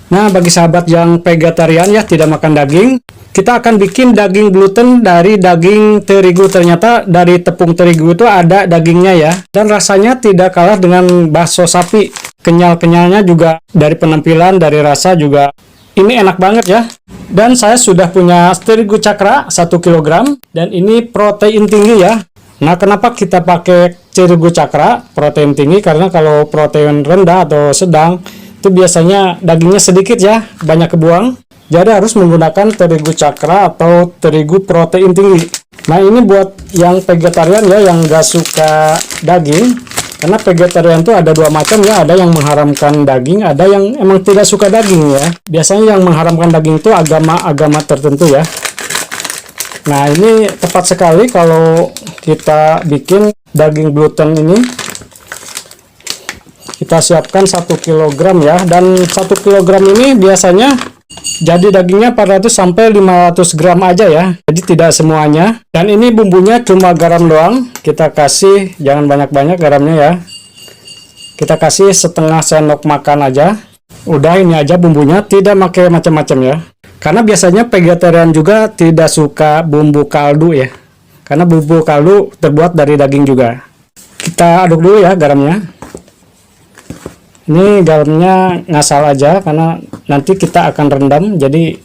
Nah, bagi sahabat yang vegetarian ya, tidak makan daging, kita akan bikin daging gluten dari daging terigu. Ternyata dari tepung terigu itu ada dagingnya ya, dan rasanya tidak kalah dengan bakso sapi. Kenyal-kenyalnya juga, dari penampilan, dari rasa juga ini enak banget ya. Dan saya sudah punya terigu cakra 1 kg, dan ini protein tinggi ya. Nah, kenapa kita pakai terigu cakra protein tinggi? Karena kalau protein rendah atau sedang itu biasanya dagingnya sedikit ya, banyak kebuang. Jadi harus menggunakan terigu cakra atau terigu protein tinggi. Nah, ini buat yang vegetarian ya, yang gak suka daging. Karena vegetarian itu ada dua macam ya, ada yang mengharamkan daging, ada yang emang tidak suka daging ya. Biasanya yang mengharamkan daging itu agama-agama tertentu ya. Nah, ini tepat sekali kalau kita bikin daging gluten ini. Kita siapkan 1 kg ya, dan 1 kg ini biasanya jadi dagingnya 400 sampai 500 gram aja ya, jadi tidak semuanya. Dan ini bumbunya cuma garam doang, kita kasih, jangan banyak-banyak garamnya ya, kita kasih setengah sendok makan aja. Udah, ini aja bumbunya, tidak pakai macam-macam ya, karena biasanya vegetarian juga tidak suka bumbu kaldu ya, karena bumbu kaldu terbuat dari daging juga. Kita aduk dulu ya garamnya. Ini garamnya ngasal aja karena nanti kita akan rendam, jadi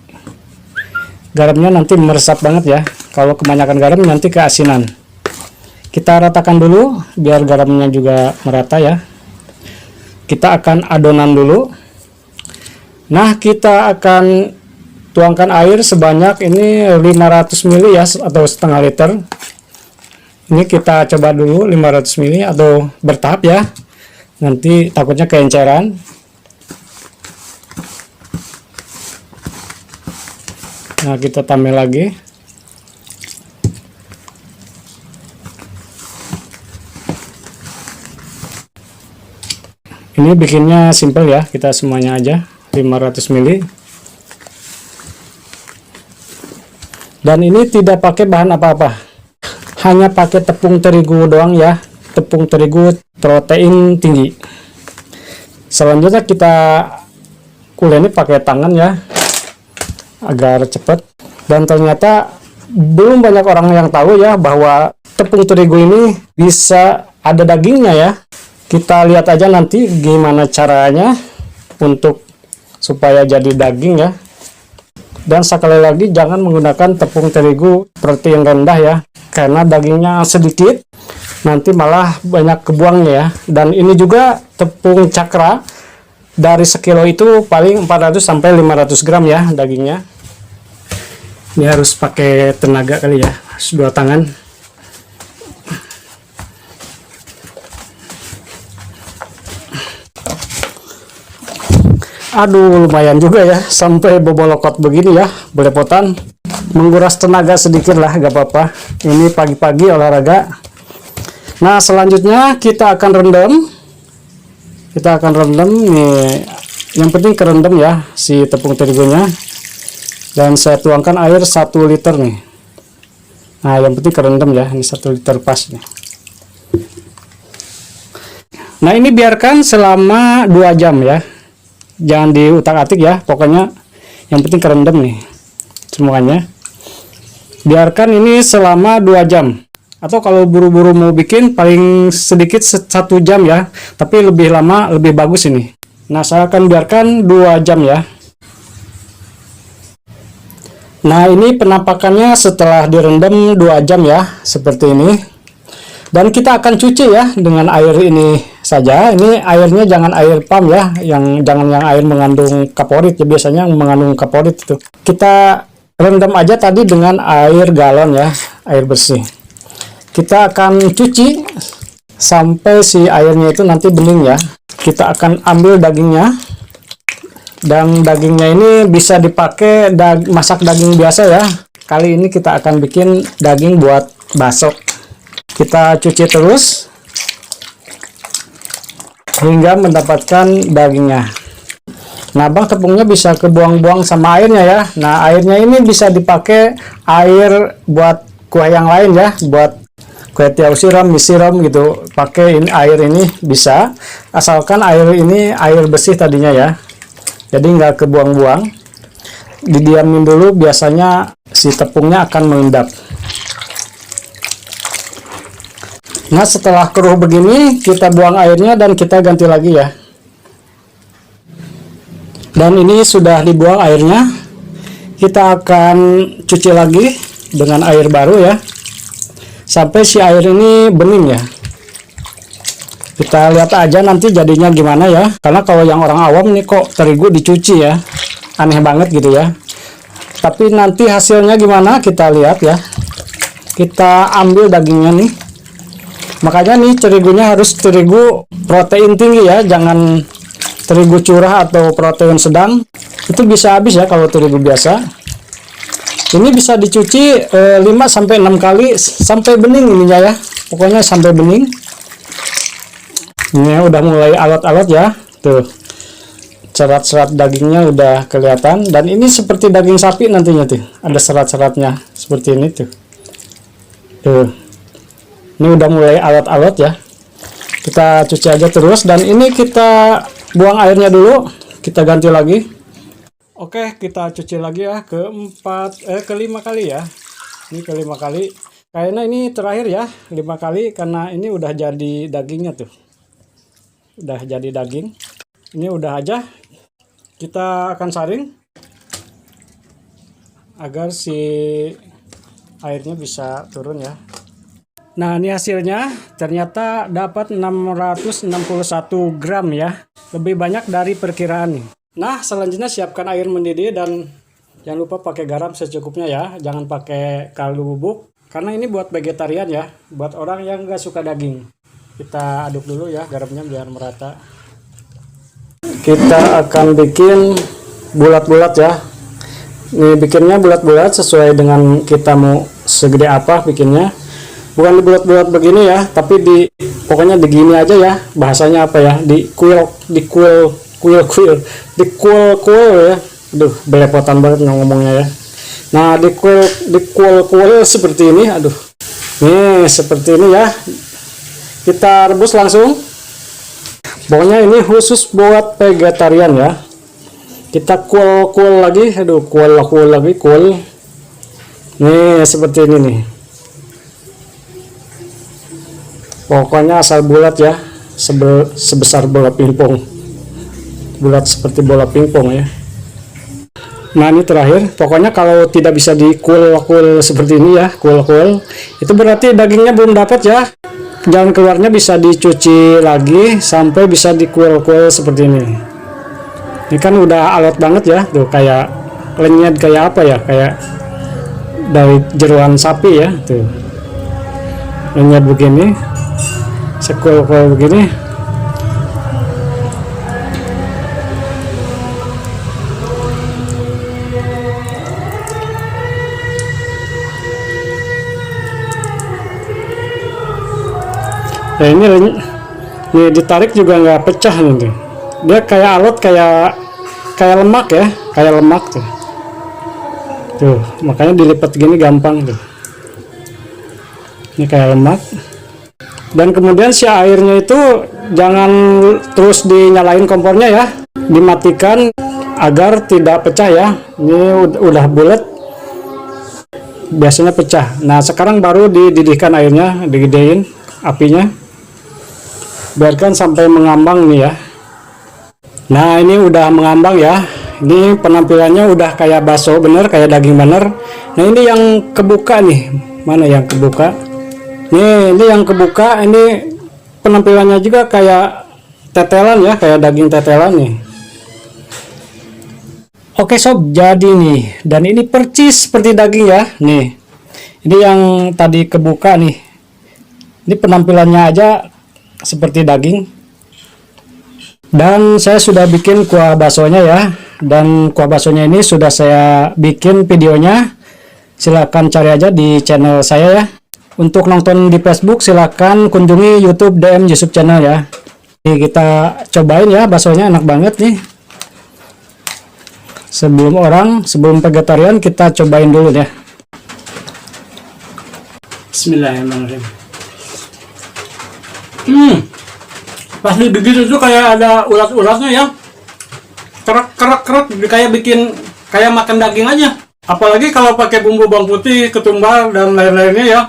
garamnya nanti meresap banget ya. Kalau kebanyakan garam nanti keasinan. Kita ratakan dulu biar garamnya juga merata ya. Kita akan adonan dulu. Nah, kita akan tuangkan air sebanyak ini 500 ml ya, atau setengah liter. Ini kita coba dulu 500 ml atau bertahap ya. Nanti takutnya keenceran. Nah, kita tambah lagi. Ini bikinnya simple ya, kita semuanya aja 500 ml. Dan ini tidak pakai bahan apa-apa, hanya pakai tepung terigu doang ya, tepung terigu protein tinggi. Selanjutnya kita kuleni pakai tangan ya, agar cepat. Dan ternyata belum banyak orang yang tahu ya bahwa tepung terigu ini bisa ada dagingnya ya. Kita lihat aja nanti gimana caranya untuk supaya jadi daging ya. Dan sekali lagi jangan menggunakan tepung terigu protein rendah ya, karena dagingnya sedikit, nanti malah banyak kebuangnya ya. Dan ini juga tepung cakra, dari sekilo itu paling 400 sampai 500 gram ya dagingnya. Ini harus pakai tenaga kali ya, dua tangan. Aduh, lumayan juga ya, sampai bobolokot begini ya, belepotan. Menguras tenaga sedikit lah, gak apa-apa. Ini pagi-pagi olahraga. Nah, selanjutnya kita akan rendam. Kita akan rendam nih. Yang penting kerendam ya si tepung terigunya. Dan saya tuangkan air 1 liter nih. Nah, yang penting kerendam ya. Ini 1 liter pas nih. Nah, ini biarkan selama 2 jam ya. Jangan diutak-atik ya. Pokoknya yang penting kerendam nih semuanya. Biarkan ini selama 2 jam. Atau kalau buru-buru mau bikin paling sedikit 1 jam ya, tapi lebih lama lebih bagus ini. Nah, saya akan biarkan 2 jam ya. Nah, ini penampakannya setelah direndam 2 jam ya, seperti ini. Dan kita akan cuci ya dengan air ini saja. Ini airnya jangan air pam ya, jangan yang air mengandung kaporit ya, biasanya yang mengandung kaporit itu. Kita rendam aja tadi dengan air galon ya, air bersih. Kita akan cuci sampai si airnya itu nanti bening ya. Kita akan ambil dagingnya. Dan dagingnya ini bisa dipakai masak daging biasa ya. Kali ini kita akan bikin daging buat bakso. Kita cuci terus hingga mendapatkan dagingnya. Nah, bang, tepungnya bisa kebuang-buang sama airnya ya. Nah, airnya ini bisa dipakai air buat kue yang lain ya, buat kue tiaw siram, mie siram gitu. Pakai ini air ini bisa, asalkan air ini air bersih tadinya ya. jadi nggak kebuang-buang. Didiamin dulu, biasanya si tepungnya akan mengendap. Nah, setelah keruh begini, kita buang airnya dan kita ganti lagi ya. Dan ini sudah dibuang airnya. Kita akan cuci lagi dengan air baru ya, sampai si air ini bening ya. Kita lihat aja nanti jadinya gimana ya. Karena kalau yang orang awam nih, kok terigu dicuci ya, aneh banget gitu ya. Tapi nanti hasilnya gimana kita lihat ya. Kita ambil dagingnya nih. Makanya nih terigunya harus terigu protein tinggi ya, jangan terigu curah atau protein sedang. Itu bisa habis ya kalau terigu biasa. Ini bisa dicuci 5-6 kali sampai bening ininya ya. Pokoknya sampai bening. Ini udah mulai alot-alot ya. Tuh. Serat-serat dagingnya udah kelihatan, dan ini seperti daging sapi nantinya tuh. Ada serat-seratnya seperti ini tuh. Tuh. Ini udah mulai alot-alot ya. Kita cuci aja terus, dan ini kita buang airnya dulu. Kita ganti lagi. Oke, kita cuci lagi ya kelima kali ya. Ini kelima kali. Kayaknya ini terakhir ya, 5 kali, karena ini udah jadi dagingnya tuh. Udah jadi daging. Ini udah aja. Kita akan saring agar si airnya bisa turun ya. Nah, ini hasilnya ternyata dapat 661 gram ya. Lebih banyak dari perkiraan nih. Nah, selanjutnya siapkan air mendidih, dan jangan lupa pakai garam secukupnya ya. Jangan pakai kaldu bubuk, karena ini buat vegetarian ya. Buat orang yang nggak suka daging. Kita aduk dulu ya garamnya biar merata. Kita akan bikin bulat-bulat ya. Ini bikinnya bulat-bulat sesuai dengan kita mau segede apa bikinnya. Bukan bulat-bulat begini ya, tapi pokoknya begini aja ya. Bahasanya apa ya? Dikuil ya. Aduh, belepotan banget ngomongnya ya. Nah, dikuil seperti ini. Aduh. Nih, seperti ini ya. Kita rebus langsung. Pokoknya ini khusus buat vegetarian ya. Kita kuil lagi. Aduh, kuil lagi. Nih, seperti ini nih. Pokoknya asal bulat ya, sebesar bola pingpong. Bulat seperti bola pingpong ya. Nah, ini terakhir. Pokoknya kalau tidak bisa dikuil seperti ini ya, kuil, itu berarti dagingnya belum dapat ya. Jalan keluarnya bisa dicuci lagi sampai bisa dikuil seperti ini. Ini kan udah alot banget ya, tuh kayak lenyet, kayak apa ya, kayak dari jeroan sapi ya, tuh lenyet begini. Sekuil begini. Ya, ini ditarik juga nggak pecah nanti. Dia kayak alot, kayak lemak ya, kayak lemak tuh. Tuh, makanya dilipat gini gampang tuh. Ini kayak lemak. Dan kemudian si airnya itu jangan terus dinyalain kompornya ya, dimatikan agar tidak pecah ya. Ini udah bulat, biasanya pecah. Nah, sekarang baru dididihkan airnya, digedein apinya, biarkan sampai mengambang nih ya. Nah, ini udah mengambang ya. Ini penampilannya udah kayak bakso bener, kayak daging bener. Nah, ini yang kebuka nih. Mana yang kebuka? Ini yang kebuka. Ini penampilannya juga kayak tetelan ya, kayak daging tetelan nih. Oke sob, jadi nih, dan ini percis seperti daging ya. Nih, ini yang tadi kebuka nih. Ini penampilannya aja seperti daging. Dan saya sudah bikin kuah baksonya ya. Dan kuah baksonya ini sudah saya bikin videonya. Silahkan cari aja di channel saya ya. Untuk nonton di Facebook silahkan kunjungi YouTube DM Yusuf Channel ya. Ini kita cobain ya, baksonya enak banget nih. Sebelum vegetarian kita cobain dulu ya. Bismillahirrahmanirrahim. Pas digigit itu kayak ada ulat-ulatnya ya. kerak kayak kayak makan daging aja. Apalagi kalau pakai bumbu bawang putih, ketumbar dan lain-lainnya ya.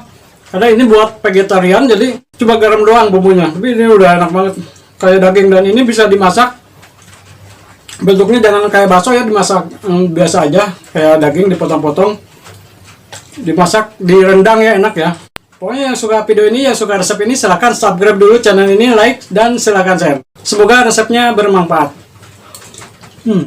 Karena ini buat vegetarian, jadi cuma garam doang bumbunya. Tapi ini udah enak banget, kayak daging. Dan ini bisa dimasak. Bentuknya jangan kayak bakso ya, dimasak biasa aja, kayak daging dipotong-potong, dimasak, direndang ya, enak ya. Pokoknya yang suka video ini, yang suka resep ini, silahkan subscribe dulu channel ini, like, dan silahkan share. Semoga resepnya bermanfaat.